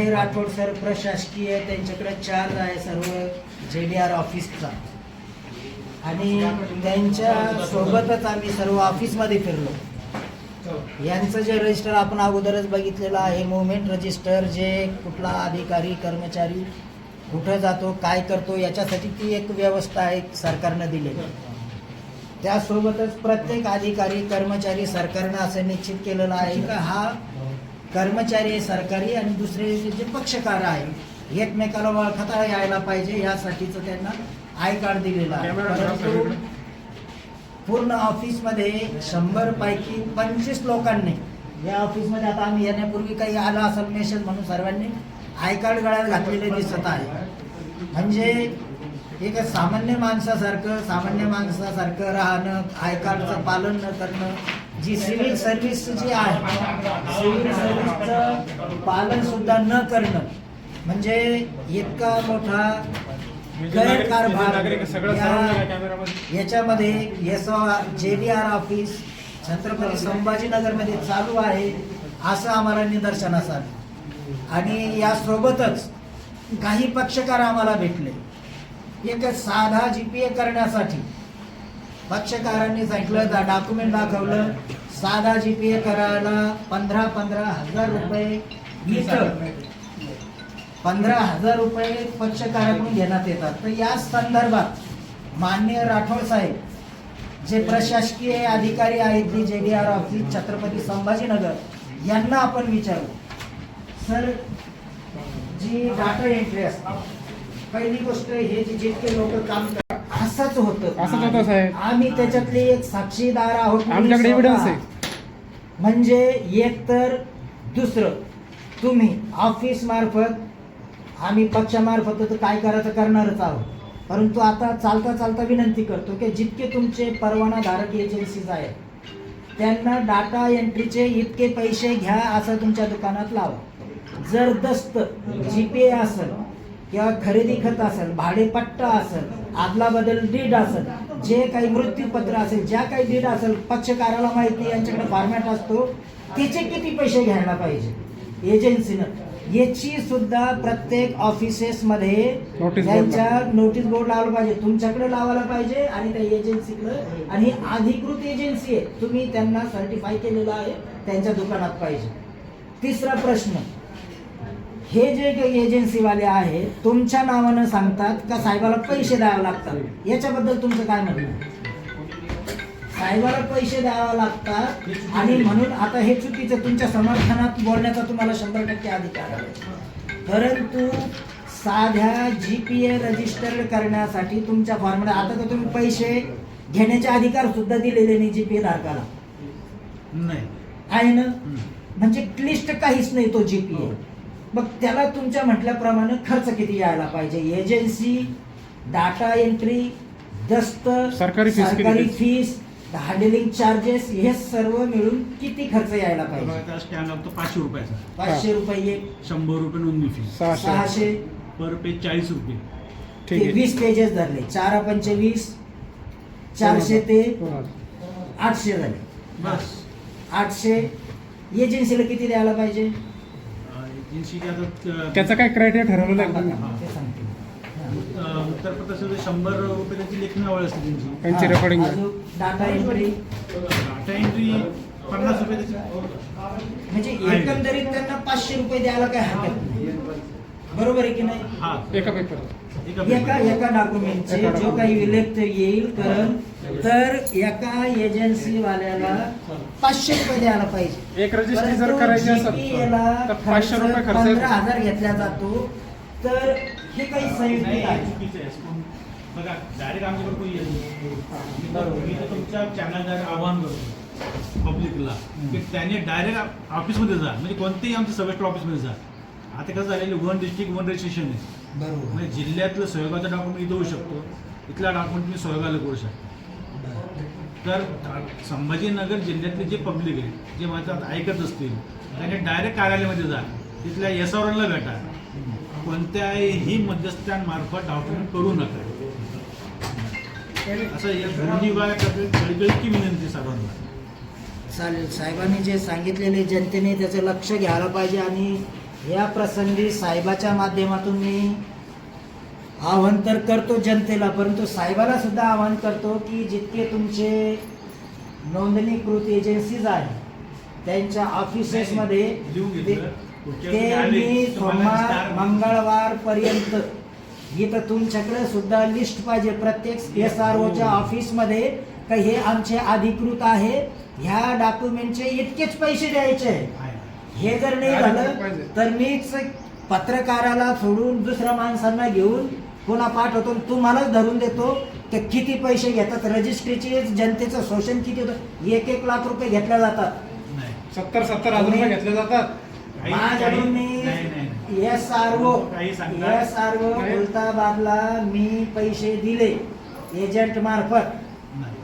Rathod sir प्रशासकीय त्यांच्याकडे charge आहे सर्व JDR ऑफिसचा आणि त्यांच्या सोबतच आम्ही सर्व ऑफिसमध्ये फिरलो। यांचं जे रजिस्टर आपण अगोदरच बघितलेलं आहे, मुवमेंट रजिस्टर, जे कुठला अधिकारी कर्मचारी कुठं जातो काय करतो याच्यासाठी ती एक व्यवस्था आहे सरकारनं दिलेली। त्यासोबतच प्रत्येक अधिकारी कर्मचारी सरकारनं असं निश्चित केलेलं आहे की हा कर्मचारी सरकारी आणि दुसरे जे पक्षकार आहे एकमेकाला ओळखता यायला पाहिजे, यासाठीचं त्यांना आय कार्ड दिलेलं आहे। परंतु पूर्ण ऑफिसमध्ये 100 पैकी 25 लोकांनी या ऑफिसमध्ये, आता आम्ही येण्यापूर्वी काही आला असेल मेसेज म्हणून सर्वांनी आय कार्ड गळ्यात घातलेले दिसत आहे। म्हणजे एक सामान्य माणसासारखं राहणं, आय कार्डचं पालन न करणं, जी सिव्हिल सर्व्हिस जी आहे सिव्हिल सर्व्हिसचं पालन सुद्धा न करणं, म्हणजे इतका मोठा गैरकारभार याच्यामध्ये JDR ऑफिस छत्रपती संभाजीनगरमध्ये चालू आहे असं आम्हाला निदर्शनास आलं। आणि यासोबतच काही पक्षकार आम्हाला भेटले। एक साधा GPA करण्यासाठी पक्षकारांनी सांगितलं, डॉक्युमेंट दाखवलं, साधा GPA करायला 15,000 रुपये, 15,000 रुपये पक्षकाराकडून घेण्यात येतात। तर या संदर्भात माननीय राठोड साहेब जे प्रशासकीय अधिकारी आहेत JDR ऑफिस छत्रपती संभाजीनगर यांना आपण विचारू, सर जी डाटा एंट्री असते, पहिली गोष्ट हे जितके लोक काम करतात असंच होतं साहेब, आम्ही त्याच्यातले एक साक्षीदार आहोत, आमच्याकडे एव्हिडन्स आहे। म्हणजे एक तर दुसरं तुम्ही ऑफिस मार्फत, आम्ही पक्षामार्फत तर काय करायचं करणारच आहोत, परंतु आता चालता विनंती करतो की जितके तुमचे परवानाधारक एजन्सीज आहेत त्यांना डाटा एंट्रीचे इतके पैसे घ्या असं तुमच्या दुकानात लावा। जर दस्त GPA असेल किंवा खरेदी खत असेल, भाडेपट्टा असेल, आदला बदल डीड असेल, जे काही मृत्यूपत्र असेल, ज्या काही डीड असेल, पक्षकाराला माहिती यांच्याकडे फॉर्मॅट असतो, त्याचे किती पैसे घ्यायला पाहिजे एजन्सीनं, याची सुद्धा प्रत्येक ऑफिसेसमध्ये त्यांच्या नोटीस बोर्ड लावला पाहिजे, तुमच्याकडे लावायला पाहिजे आणि त्या एजन्सीकडे, आणि अधिकृत एजन्सी आहे तुम्ही त्यांना सर्टिफाय केलेलं आहे त्यांच्या दुकानात पाहिजे। तिसरा प्रश्न, हे जे काही एजन्सीवाले आहेत तुमच्या नावानं सांगतात का साहेबाला पैसे द्यावे लागतात, याच्याबद्दल तुमचं काय म्हणणं आहे? साहेबाला पैसे द्यावे लागतात आणि म्हणून आता हे चुकीचं, तुमच्या समर्थनात बोलण्याचा तुम्हाला 100% अधिकार आहे, परंतु साध्या GPA रजिस्टर करण्यासाठी तुमच्या फॉर्ममध्ये आता तर तुम्ही पैसे घेण्याचे अधिकार सुद्धा दिलेले नाही GPA धारकाला, नाही आहे ना, म्हणजे क्लिष्ट काहीच नाही तो GPA। मग त्याला तुमच्या म्हटल्याप्रमाणे खर्च किती यायला पाहिजे, एजन्सी, डाटा एंट्री, दस्त, सरकारी फीस, हँडलिंग चार्जेस, हे सर्व मिळून किती खर्च यायला पाहिजे? स्टॅम्प लागतो 500 रुपयाचा, 500 रुपये, 100 रुपये नोंदणी फी, 600 पर पेज 40 रुपये, ते 20 पेजेस धरले, 4 पंचे 20, 400 ते 800 झाले, बस 800। एजन्सीला किती द्यायला पाहिजे? त्याचा काय क्रायटेरिया ठरवलेला आहे? ते सांगते। उत्तर प्रदेशामध्ये 100 रुपये त्याची लेखणी आवड असते त्यांची, त्यांची रेकॉर्डिंग आहे। डाटा एंट्री 50 रुपये त्याची, म्हणजे एकंदरीत त्यांना 500 रुपये द्यायला काय हरकत नाही, बरोबर आहे की नाही? हा, एका पेपर एका डॉक्युमेंटचे जो काही विलेख येईल तर एका एजन्सी वाल्याला 500 रुपये द्यायला पाहिजे। एक रजिस्ट्री जर करायची असेल तर 500 रुपये खर्च 15,000 घेतला जातो, तर हे काही संयुक्त आहे। चुकीचं आहे। बघा, डायरेक्ट आमच्याकडे कोणी येत नाही, मी तर तुमच्या चॅनलद्वारे आवाहन करतो पब्लिकला की त्याने डायरेक्ट ऑफिसमध्ये जा, म्हणजे कोणतेही आमच्या सब रजिस्टर ऑफिसमध्ये जा। आता कसं झालेलं 1 डिस्ट्रिक्ट 1 रजिस्ट्रेशन आहे, बरोबर, म्हणजे जिल्ह्यातलं सोयगावचा डॉक्युमेंट इथं होऊ शकतो, इथला डॉक्युमेंट तुम्ही सोयगावला करू शकता। तर संभाजीनगर जिल्ह्यातले जे पब्लिक आहे, जे माझ्या ऐकत असतील, त्याने डायरेक्ट कार्यालयामध्ये जा, तिथल्या SROला भेटा, कोणत्याही मध्यस्थांमार्फत डॉक्युमेंट करू नका, असं या दोन्ही विभागाकडे कळकळीची विनंती सर्वांना। चालेल, साहेबांनी जे सांगितलेले जनतेने त्याचं लक्ष घ्यायला पाहिजे आणि या प्रसंगी साहेबाच्या माध्यमातून मी आवाहन तर करतो जनतेला, परंतु साहेबाला सुद्धा आवाहन करतो की जितके तुमचे नोंदणीकृत एजन्सीज आहे त्यांच्या ऑफिसेसमध्ये लिहून घेतलं. पुढच्या ते वेळी आले, मी तुम्हाला सोमवार स्टार- मंगळवार पर्यंत इथं तुमच्याकडे सुद्धा लिस्ट पाहिजे प्रत्येक SROच्या ऑफिसमध्ये का हे आमचे अधिकृत आहे, ह्या डॉक्युमेंटचे इतकेच पैसे द्यायचे आहे. हे जर नाही अधिकृत झालं पाहिजे. तर मीच पत्रकाराला सोडून दुसऱ्या माणसांना घेऊन पुन्हा पाठवतो, तुम्हालाच धरून देतो की किती पैसे घेतात. रजिस्ट्रीचे जनतेचं शोषण किती होतं, 1-1 लाख रुपये घेतले जातात. नाही. 70,000 रुपये घेतले जातात. माझ्याकडून मी नाही, नाही. SRO काही सांगता. नाही. खुलताबादला मी पैसे दिले एजंट मार्फत, नाही.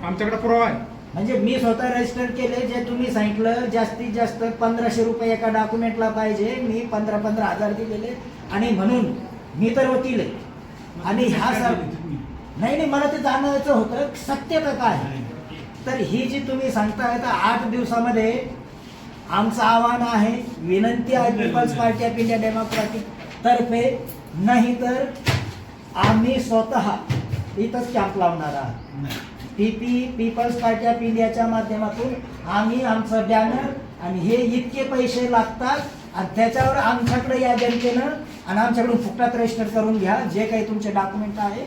आमच्याकडे पुरावा आहे. म्हणजे मी स्वतः रजिस्टर केले. जे तुम्ही सांगितलं जास्तीत जास्त 1500 रुपये एका डॉक्युमेंटला पाहिजे, मी 15-15 हजार दिलेले. आणि म्हणून मी तर वकील आहे आणि ह्या काय सर दिली तुम्ही? नाही मला ते जाणायचं होतं सत्यता काय. नाही. तर ही जी तुम्ही सांगताय तर 8 दिवसामध्ये आमचं आव्हान आहे, विनंती आहे Peoples Party of India Democratic तर्फे, नाही तर आम्ही स्वतः इथंच कॅम्प लावणार आहोत. नाही. पीपल्स पार्टी ऑफ इंडियाच्या माध्यमातून आम्ही आमचं बॅनर आणि हे इतके पैसे लागतात आणि त्याच्यावर आमच्याकडे या जनतेनं आणि आमच्याकडून फुकटात रजिस्टर करून घ्या, जे काही तुमचे डॉक्युमेंट आहे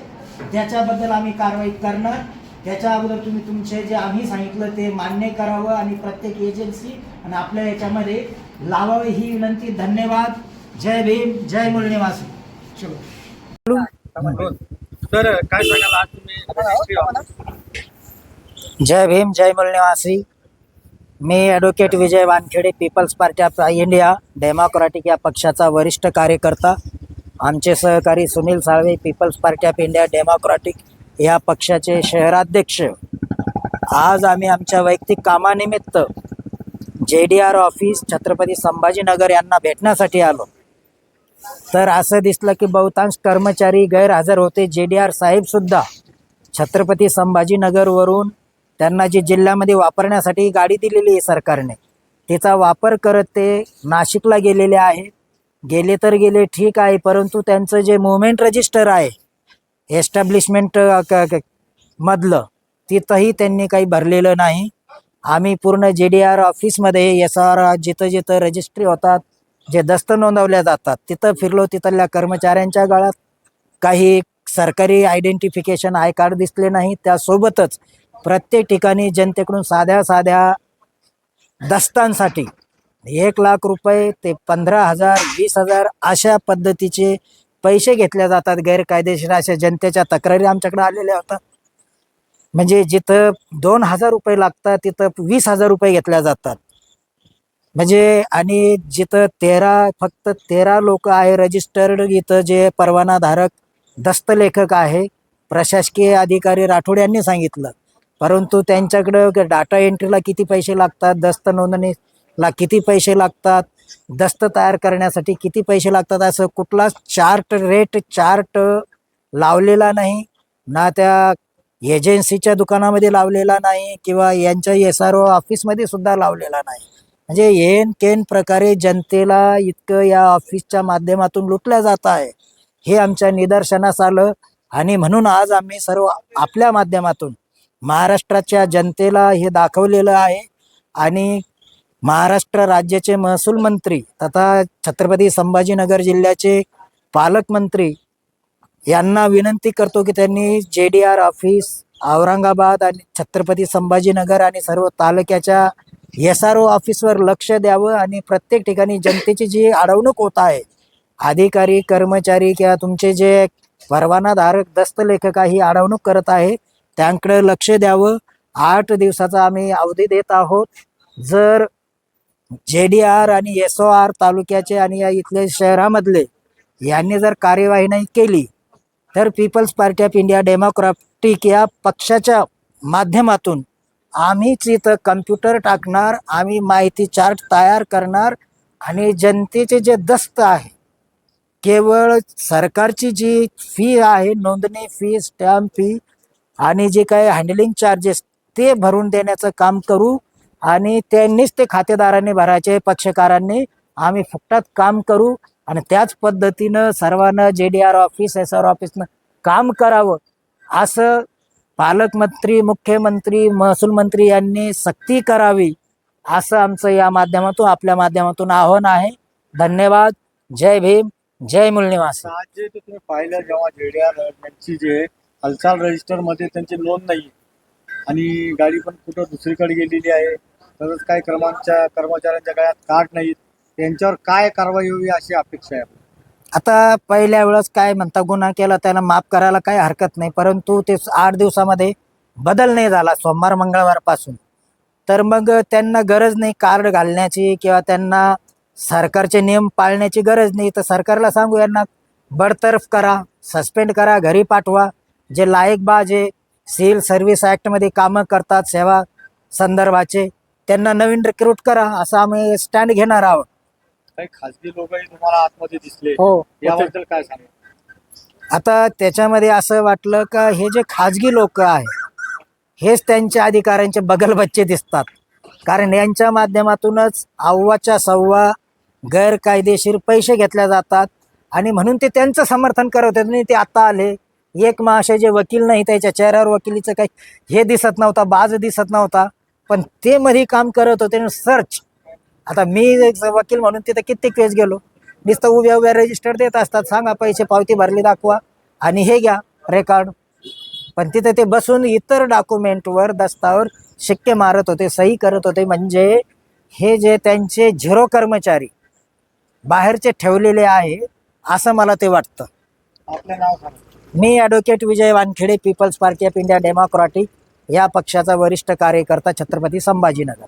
त्याच्याबद्दल आम्ही कारवाई करणार. त्याच्या अगोदर तुम्ही तुमचे जे आम्ही सांगितलं ते मान्य करावं आणि प्रत्येक एजन्सी आणि आपल्या याच्यामध्ये लावावे ही विनंती. धन्यवाद. जय भीम, जय मूळ निवासी. चलो. सर काय सांगाल आज तुम्ही रजिस्ट्री ऑफिस जय भीम, जय मूळ निवासी. मी advocate Vijay Wankhede, People's Party of India Democratic या पक्षाचा वरिष्ठ कार्यकर्ता. आमचे सहकारी Sunil Salve, People's Party of India Democratic या पक्षाचे शहराध्यक्ष. आज आम्ही आमच्या वैयक्तिक कामानिमित्त JDR ऑफिस छत्रपती संभाजीनगर यांना भेटण्यासाठी आलो. तर असं दिसलं की बहुतांश कर्मचारी गैरहजर होते. JDR साहेबसुद्धा छत्रपती संभाजीनगरवरून त्यांना जी जिल्ह्यामध्ये वापरण्यासाठी गाडी दिलेली आहे सरकारने, तिचा वापर करत ते नाशिकला गेलेले आहे. गेले तर गेले ठीक आहे, परंतु त्यांचं जे मुवमेंट रजिस्टर आहे एस्टॅब्लिशमेंट मधलं, तिथंही त्यांनी काही भरलेलं नाही. आम्ही पूर्ण JDR ऑफिसमध्ये SR जिथं जिथं रजिस्ट्री होतात, जे दस्त नोंदवल्या जातात तिथं फिरलो. तिथल्या कर्मचाऱ्यांच्या गळ्यात काही सरकारी आयडेंटिफिकेशन आय कार्ड दिसले नाही. त्यासोबतच प्रत्येक ठिकाणी जनतेकडून साध्या दस्तांसाठी 1 लाख रुपये ते 15,000 20,000 अशा पद्धतीचे पैसे घेतले जातात गैरकायदेशीर. अशा जनतेच्या तक्रारी आमच्याकडे आलेल्या होतात. म्हणजे जिथं 2,000 रुपये लागतात तिथं 20,000 रुपये घेतल्या जातात. म्हणजे आणि जिथं फक्त 13 लोक आहे रजिस्टर्ड, इथं जे परवानाधारक दस्तलेखक आहे प्रशासकीय अधिकारी राठोड यांनी सांगितलं, परंतु त्यांच्याकडं डाटा एंट्रीला किती पैसे लागतात, दस्त नोंदणीला किती पैसे लागतात, दस्त तयार करण्यासाठी किती पैसे लागतात, असं कुठलाच रेट चार्ट लावलेला नाही. ना त्या एजन्सीच्या दुकानामध्ये लावलेला नाही किंवा यांच्या SRO ऑफिसमध्ये सुद्धा लावलेला नाही. म्हणजे येन केन प्रकारे जनतेला इतकं या ऑफिसच्या माध्यमातून लुटलं जात आहे हे आमच्या निदर्शनास आलं. आणि म्हणून आज आम्ही सर्व आपल्या माध्यमातून महाराष्ट्राच्या जनतेला हे दाखवलेलं आहे. आणि महाराष्ट्र राज्याचे महसूल मंत्री तथा छत्रपती संभाजीनगर जिल्ह्याचे पालकमंत्री यांना विनंती करतो की त्यांनी JDR ऑफिस औरंगाबाद आणि छत्रपती संभाजीनगर आणि सर्व तालुक्याच्या SRO ऑफिसवर लक्ष द्यावं आणि प्रत्येक ठिकाणी जनतेची जी अडवणूक होत आहे, अधिकारी कर्मचारी किंवा तुमचे जे परवानाधारक दस्तलेखक ही अडवणूक करत आहे, त्यांकडे लक्ष द्यावं. 8 दिवसाचा आम्ही अवधी देत आहोत. जर JDR आणि SOR तालुक्याचे आणि या इथले शहरामधले यांनी जर कार्यवाही नाही केली तर Peoples Party of India Democratic या पक्षाच्या माध्यमातून आम्हीच इथं कम्प्युटर टाकणार, आम्ही माहिती चार्ट तयार करणार आणि जनतेचे जे दस्त आहे, केवळ सरकारची जी फी आहे, नोंदणी फी, स्टॅम्प फी आणि जे काही हँडलिंग चार्जेस ते भरून देण्याचं काम करू आणि त्यांनीच ते खातेदारांनी भरायचे, पक्षकारांनी. आम्ही फुकटात काम करू आणि त्याच पद्धतीनं सर्वांना JDR ऑफिस SR ऑफिसनं काम करावं असं पालकमंत्री, मुख्यमंत्री, महसूल मंत्री यांनी सक्ती करावी असं आमचं या माध्यमातून, आपल्या माध्यमातून आव्हान आहे. धन्यवाद. जय भीम, जय मूल निवासी. आज जे ते तुम्ही पाहिलं जेव्हा JDR यांची जे हालचाल रजिस्टर मध्ये त्यांची नोंद नाही आणि गाडी पण कुठं दुसरीकडे गेलेली आहे, तसंच काही कर्मचाऱ्यांच्या गळ्यात कार्ड नाहीत, त्यांच्यावर काय कारवाई होवी अशी अपेक्षा आहे. आता पहिल्या वेळेस काय म्हणता, गुन्हा केला त्याला माफ करायला काही हरकत नाही, परंतु ते 8 दिवसामध्ये बदल नाही झाला सोमवार मंगळवारपासून, तर मग त्यांना गरज नाही कार्ड घालण्याची किंवा त्यांना सरकारचे नियम पाळण्याची गरज नाही. तर सरकारला सांगू यांना बडतर्फ करा, सस्पेंड करा, घरी पाठवा. जे लायकबाज आहे, सिव्हिल सर्व्हिस ॲक्टमध्ये कामं करतात सेवा संदर्भाचे, त्यांना नवीन रिक्रूट करा असं आम्ही स्टँड घेणार आहोत. काही खासगी लोकही तुम्हाला आतमध्ये दिसले, हो. याबद्दल काय सांगा. आता त्याच्यामध्ये असं वाटलं का हे जे खाजगी लोक आहे हेच त्यांच्या अधिकाऱ्यांचे बगलबच्चे दिसतात, कारण यांच्या माध्यमातूनच अव्वाच्या सव्वा गैरकायदेशीर पैसे घेतल्या जातात आणि म्हणून ते त्यांचं समर्थन करत होते. आणि ते आता आले, एक महाशय जे वकील नाही त्याच्या चेहऱ्यावर वकिलीचं काही हे दिसत नव्हता, बाज दिसत नव्हता, पण ते मध्ये काम करत होते सर्च. आता मी एक वकील म्हणून तिथं कित्येक वेळेस गेलो, नुसतं उभ्या उभ्या रजिस्टर देत असतात, सांगा पैसे पावती भरली दाखवा आणि हे घ्या रेकॉर्ड, पण तिथे ते बसून इतर डॉक्युमेंटवर दस्तावर शिक्के मारत होते, सही करत होते. म्हणजे हे जे त्यांचे झिरो कर्मचारी बाहेरचे ठेवलेले आहे असं मला ते वाटतं. आपलं नाव सांगा. मी advocate Vijay Wankhede, People's Party of India Democratic या पक्षाचा वरिष्ठ कार्यकर्ता, छत्रपती संभाजीनगर.